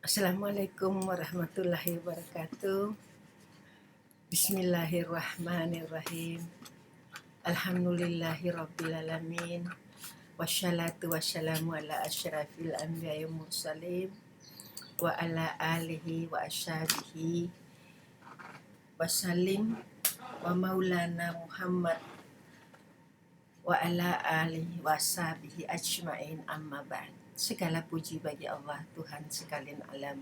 Assalamualaikum warahmatullahi wabarakatuh. Bismillahirrahmanirrahim. Alhamdulillahirrabbilalamin. Wassalatu wassalamu ala asyrafil anbiya wal mursalin wa ala alihi wa ashabihi wasallim wa maulana Muhammad wa ala alihi wa ashabihi ajma'in amma ba'd. Segala puji bagi Allah Tuhan sekalian alam,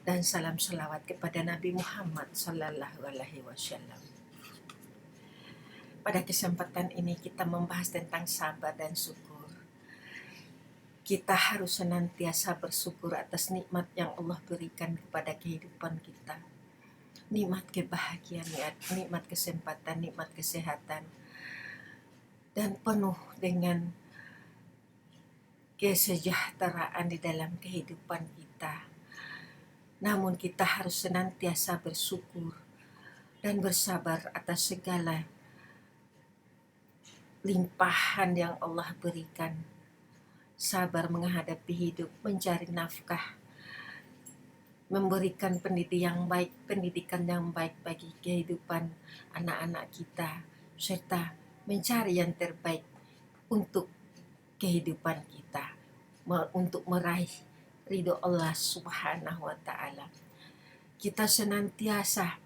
dan salam selawat kepada Nabi Muhammad Sallallahu Alaihi Wasallam. Pada kesempatan ini kita membahas tentang sabar dan syukur. Kita harus senantiasa bersyukur atas nikmat yang Allah berikan kepada kehidupan kita. Nikmat kebahagiaan, nikmat kesempatan, nikmat kesehatan, dan penuh dengan kesejahteraan di dalam kehidupan kita. Namun kita harus senantiasa bersyukur dan bersabar atas segala limpahan yang Allah berikan. Sabar menghadapi hidup, mencari nafkah, memberikan pendidikan yang baik bagi kehidupan anak-anak kita, serta mencari yang terbaik untuk kehidupan kita, untuk meraih ridho Allah Subhanahu wa Ta'ala. Kita senantiasa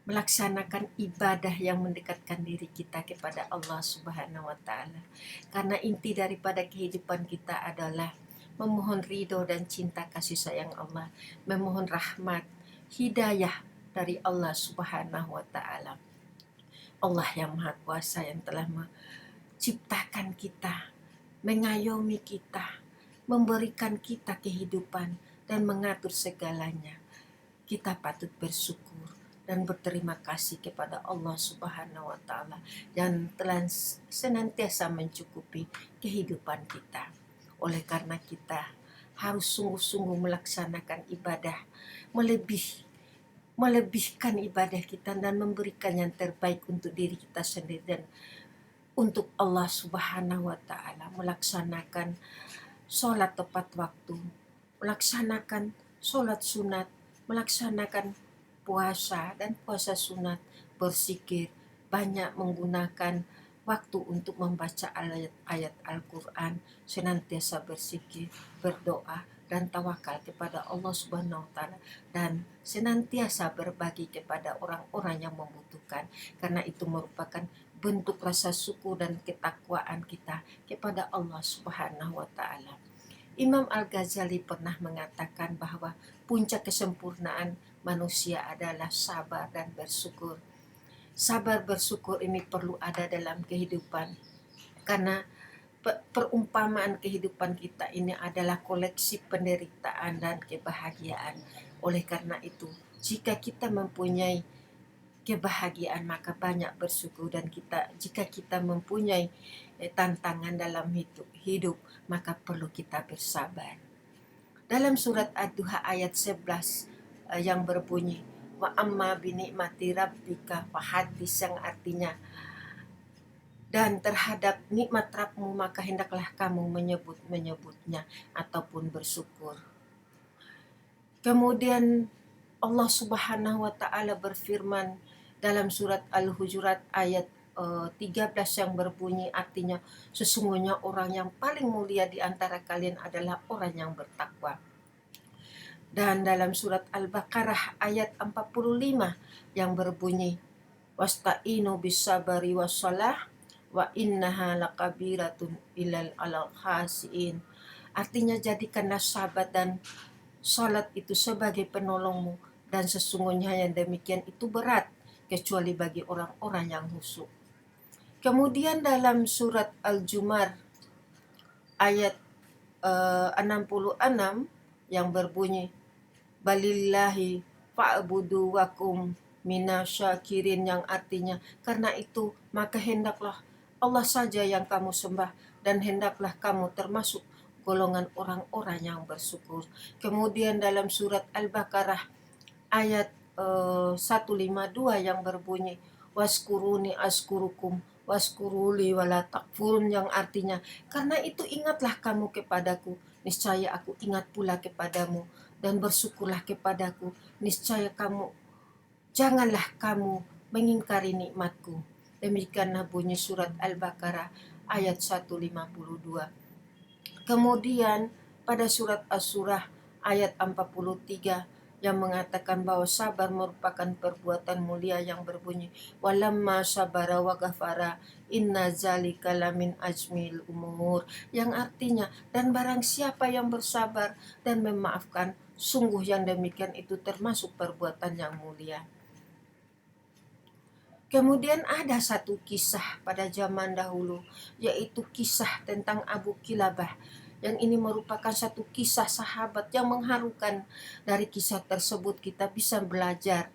melaksanakan ibadah yang mendekatkan diri kita kepada Allah Subhanahu wa Ta'ala, karena inti daripada kehidupan kita adalah memohon ridho dan cinta kasih sayang Allah, memohon rahmat, hidayah dari Allah Subhanahu wa Ta'ala. Allah yang Maha Kuasa yang telah menciptakan kita, mengayomi kita, memberikan kita kehidupan dan mengatur segalanya. Kita patut bersyukur dan berterima kasih kepada Allah Subhanahu wa Ta'ala yang telah senantiasa mencukupi kehidupan kita. Oleh karena kita harus sungguh-sungguh melaksanakan ibadah, melebihkan ibadah kita dan memberikan yang terbaik untuk diri kita sendiri dan untuk Allah Subhanahu wa Ta'ala. Melaksanakan sholat tepat waktu, melaksanakan sholat sunat, melaksanakan puasa dan puasa sunat, berzikir, banyak menggunakan waktu untuk membaca ayat-ayat Al-Quran, senantiasa berzikir, berdoa, dan tawakal kepada Allah Subhanahu wa Ta'ala, dan senantiasa berbagi kepada orang-orang yang membutuhkan, karena itu merupakan bentuk rasa syukur dan ketakwaan kita kepada Allah Subhanahu wa Ta'ala. Imam Al-Ghazali pernah mengatakan bahwa puncak kesempurnaan manusia adalah sabar dan bersyukur. Sabar bersyukur ini perlu ada dalam kehidupan, karena perumpamaan kehidupan kita ini adalah koleksi penderitaan dan kebahagiaan. Oleh karena itu, jika kita mempunyai kebahagiaan maka banyak bersyukur, dan jika kita mempunyai tantangan dalam hidup maka perlu kita bersabar. Dalam surat Ad-Duha ayat 11 yang berbunyi wa amma binikmati rabbika fahaddits, yang artinya dan terhadap nikmat Rabbmu maka hendaklah kamu menyebutnya ataupun bersyukur. Kemudian Allah Subhanahu wa Ta'ala berfirman dalam surat Al-Hujurat ayat 13 yang berbunyi, artinya sesungguhnya orang yang paling mulia di antara kalian adalah orang yang bertakwa. Dan dalam surat Al-Baqarah ayat 45 yang berbunyi wasta'inu bisabari wassalah wa innaha lakabiratun ilal al-khasiin, artinya jadikanlah sabat dan salat itu sebagai penolongmu, dan sesungguhnya yang demikian itu berat kecuali bagi orang-orang yang khusyuk. Kemudian dalam surat Al-Jumar ayat 66 yang berbunyi balillahi fa'budu wakum minasyakirin, yang artinya karena itu maka hendaklah Allah saja yang kamu sembah dan hendaklah kamu termasuk golongan orang-orang yang bersyukur. Kemudian dalam surat Al-Baqarah ayat 152 yang berbunyi waskuruni askurukum waskuruli wala takfurun, yang artinya karena itu ingatlah kamu kepadaku niscaya aku ingat pula kepadamu dan bersyukurlah kepadaku, niscaya janganlah kamu mengingkari nikmatku. Demikianlah bunyi surat Al-Baqarah ayat 152. Kemudian pada surat As-Surah ayat 43 yang mengatakan bahwa sabar merupakan perbuatan mulia yang berbunyi walamma sabara wa ghafara inna zalika lamin ajmil umur, yang artinya dan barang siapa yang bersabar dan memaafkan, sungguh yang demikian itu termasuk perbuatan yang mulia. Kemudian ada satu kisah pada zaman dahulu, yaitu kisah tentang Abu Kilabah. Yang ini merupakan satu kisah sahabat yang mengharukan. Dari kisah tersebut kita bisa belajar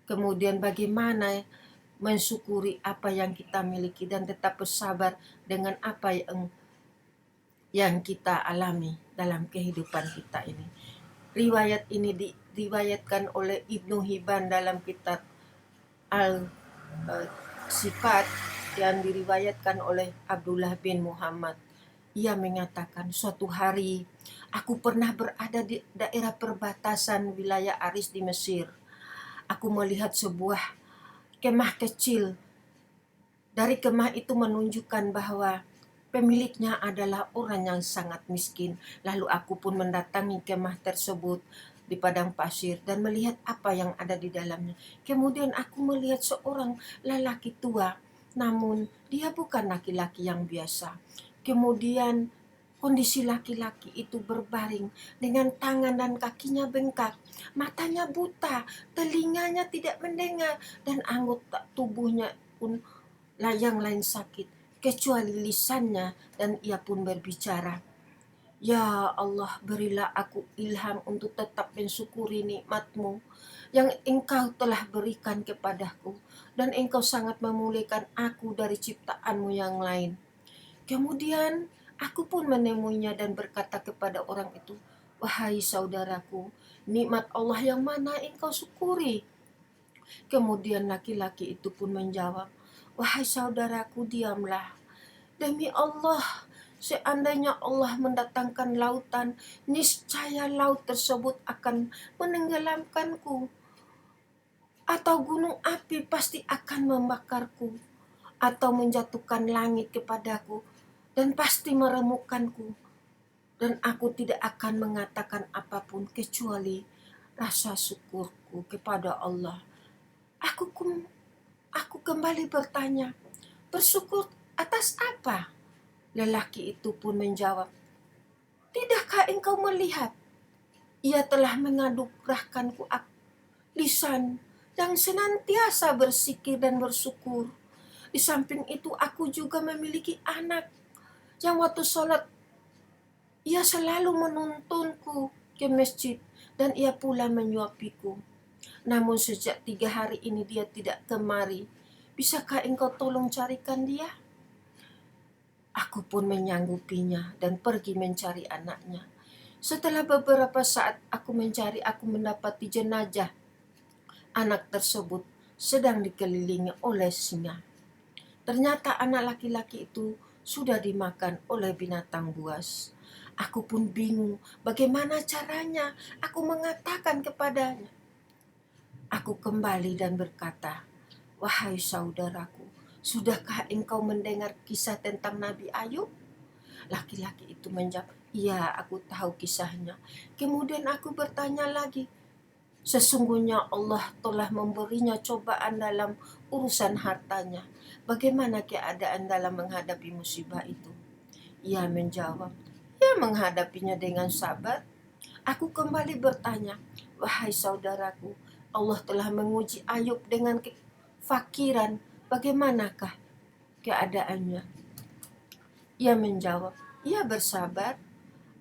kemudian bagaimana mensyukuri apa yang kita miliki dan tetap bersabar dengan apa yang kita alami dalam kehidupan kita ini. Riwayat ini diriwayatkan oleh Ibnu Hibban dalam kitab Al-Sifat yang diriwayatkan oleh Abdullah bin Muhammad. Ia mengatakan, suatu hari aku pernah berada di daerah perbatasan wilayah Aris di Mesir. Aku melihat sebuah kemah kecil. Dari kemah itu menunjukkan bahwa pemiliknya adalah orang yang sangat miskin. Lalu aku pun mendatangi kemah tersebut di padang pasir dan melihat apa yang ada di dalamnya. Kemudian aku melihat seorang lelaki tua, namun dia bukan laki-laki yang biasa. Kemudian kondisi laki-laki itu berbaring dengan tangan dan kakinya bengkak, matanya buta, telinganya tidak mendengar, dan anggota tubuhnya pun yang lain sakit, kecuali lisannya, dan ia pun berbicara. Ya Allah, berilah aku ilham untuk tetap mensyukuri nikmat-Mu yang Engkau telah berikan kepadaku, dan Engkau sangat memuliakan aku dari ciptaan-Mu yang lain. Kemudian aku pun menemuinya dan berkata kepada orang itu, wahai saudaraku, nikmat Allah yang mana engkau syukuri? Kemudian laki-laki itu pun menjawab, wahai saudaraku, diamlah. Demi Allah, seandainya Allah mendatangkan lautan, niscaya laut tersebut akan menenggelamkanku. Atau gunung api pasti akan membakarku. Atau menjatuhkan langit kepadaku dan pasti meremukkanku. Dan aku tidak akan mengatakan apapun kecuali rasa syukurku kepada Allah. Aku kembali bertanya, bersyukur atas apa? Lelaki itu pun menjawab, tidakkah engkau melihat? Ia telah menganugerahkanku lisan yang senantiasa bersikir dan bersyukur. Di samping itu aku juga memiliki anak yang waktu sholat ia selalu menuntunku ke masjid dan ia pula menyuapiku. Namun sejak 3 hari ini dia tidak kemari. Bisakah engkau tolong carikan dia? Aku pun menyanggupinya dan pergi mencari anaknya. Setelah beberapa saat aku mencari, aku mendapati jenazah anak tersebut sedang dikelilingi oleh singa. Ternyata anak laki-laki itu sudah dimakan oleh binatang buas. Aku pun bingung bagaimana caranya aku mengatakan kepadanya. Aku kembali dan berkata, wahai saudaraku, sudahkah engkau mendengar kisah tentang Nabi Ayub? Laki-laki itu menjawab, iya, aku tahu kisahnya. Kemudian aku bertanya lagi, sesungguhnya Allah telah memberinya cobaan dalam urusan hartanya. Bagaimana keadaan dalam menghadapi musibah itu? Ia menjawab, ia menghadapinya dengan sabar. Aku kembali bertanya, wahai saudaraku, Allah telah menguji Ayub dengan kefakiran. Bagaimanakah keadaannya? Ia menjawab, ia bersabar.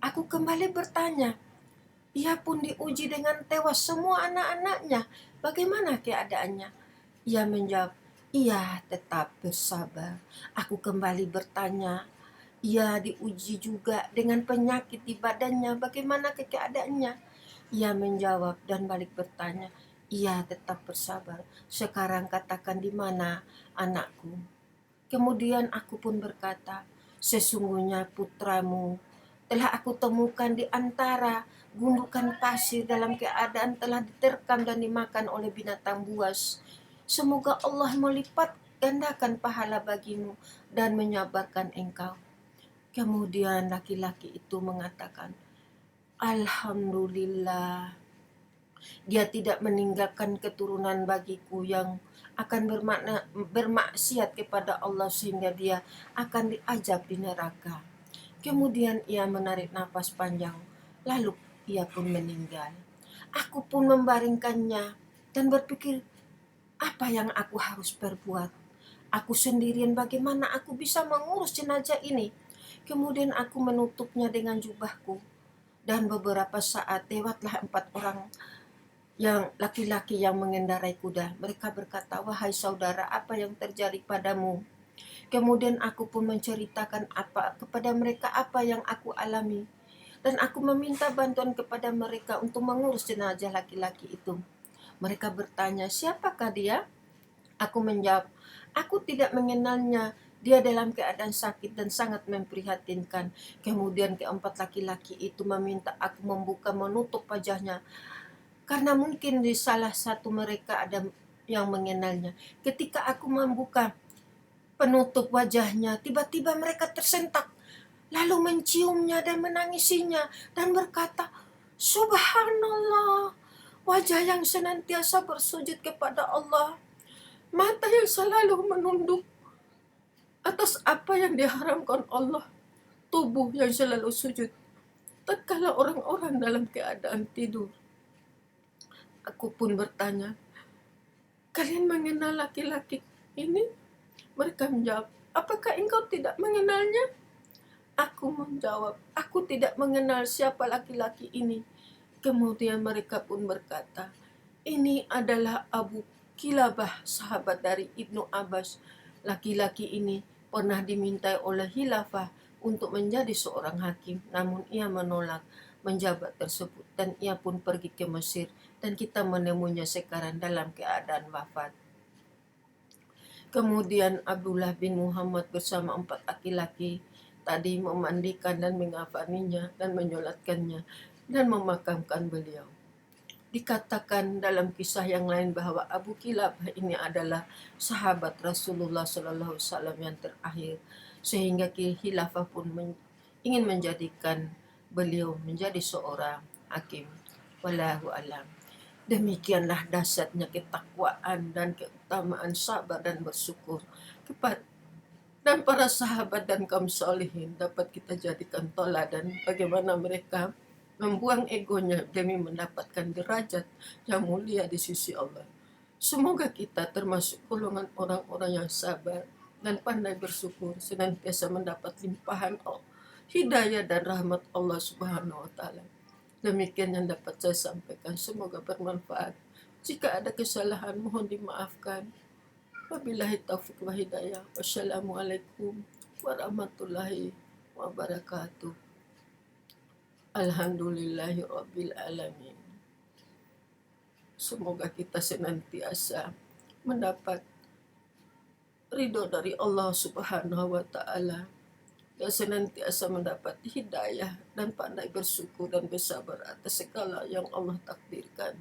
Aku kembali bertanya, ia pun diuji dengan tewas semua anak-anaknya. Bagaimana keadaannya? Ia menjawab, ia tetap bersabar. Aku kembali bertanya, ia diuji juga dengan penyakit di badannya. Bagaimana keadaannya? Ia menjawab dan balik bertanya, ia tetap bersabar. Sekarang katakan di mana anakku? Kemudian aku pun berkata, sesungguhnya putramu telah aku temukan di antara gundukan pasir dalam keadaan telah diterkam dan dimakan oleh binatang buas. Semoga Allah melipat gandakan pahala bagimu dan menyabarkan engkau. Kemudian laki-laki itu mengatakan, Alhamdulillah, dia tidak meninggalkan keturunan bagiku yang akan bermaksiat kepada Allah sehingga dia akan diazab di neraka. Kemudian ia menarik napas panjang, lalu ia pun meninggal. Aku pun membaringkannya dan berpikir, apa yang aku harus perbuat? Aku sendirian, bagaimana aku bisa mengurus jenazah ini? Kemudian aku menutupnya dengan jubahku. Dan beberapa saat lewatlah 4 orang yang laki-laki yang mengendarai kuda. Mereka berkata, wahai saudara, apa yang terjadi padamu? Kemudian aku pun menceritakan kepada mereka apa yang aku alami. Dan aku meminta bantuan kepada mereka untuk mengurus jenazah laki-laki itu. Mereka bertanya, siapakah dia? Aku menjawab, aku tidak mengenalnya. Dia dalam keadaan sakit dan sangat memprihatinkan. Kemudian keempat laki-laki itu meminta aku membuka menutup wajahnya. Karena mungkin di salah satu mereka ada yang mengenalnya. Ketika aku membuka penutup wajahnya, tiba-tiba mereka tersentak. Lalu menciumnya dan menangisinya. Dan berkata, Subhanallah, wajah yang senantiasa bersujud kepada Allah, mata yang selalu menunduk atas apa yang diharamkan Allah, tubuh yang selalu sujud tatkala orang-orang dalam keadaan tidur. Aku pun bertanya, kalian mengenal laki-laki ini? Mereka menjawab, apakah engkau tidak mengenalnya? Aku menjawab, aku tidak mengenal siapa laki-laki ini. Kemudian mereka pun berkata, ini adalah Abu Kilabah, sahabat dari Ibnu Abbas. Laki-laki ini pernah dimintai oleh Khilafah untuk menjadi seorang hakim, namun ia menolak menjabat tersebut dan ia pun pergi ke Mesir dan kita menemuinya sekarang dalam keadaan wafat. Kemudian Abdullah bin Muhammad bersama 4 laki-laki tadi memandikan dan mengafaninya dan menyolatkannya dan memakamkan beliau. Dikatakan dalam kisah yang lain bahwa Abu Kilabah ini adalah sahabat Rasulullah SAW yang terakhir, sehingga khilafah pun ingin menjadikan beliau menjadi seorang hakim. Wallahu alam. Demikianlah dahsyatnya ketakwaan dan keutamaan sabar dan bersyukur kepada dan para sahabat dan kaum solihin dapat kita jadikan toladan bagaimana mereka membuang egonya demi mendapatkan derajat yang mulia di sisi Allah. Semoga kita termasuk golongan orang-orang yang sabar dan pandai bersyukur, senantiasa mendapat limpahan hidayah dan rahmat Allah Subhanahu wa taala. Demikian yang dapat saya sampaikan, semoga bermanfaat. Jika ada kesalahan mohon dimaafkan. Wabillahi taufiq wa hidayah. Wassalamualaikum warahmatullahi wabarakatuh. Alhamdulillahi rabbil alamin. Semoga kita senantiasa mendapat ridho dari Allah Subhanahu wa taala dan senantiasa mendapat hidayah dan pandai bersyukur dan bersabar atas segala yang Allah takdirkan.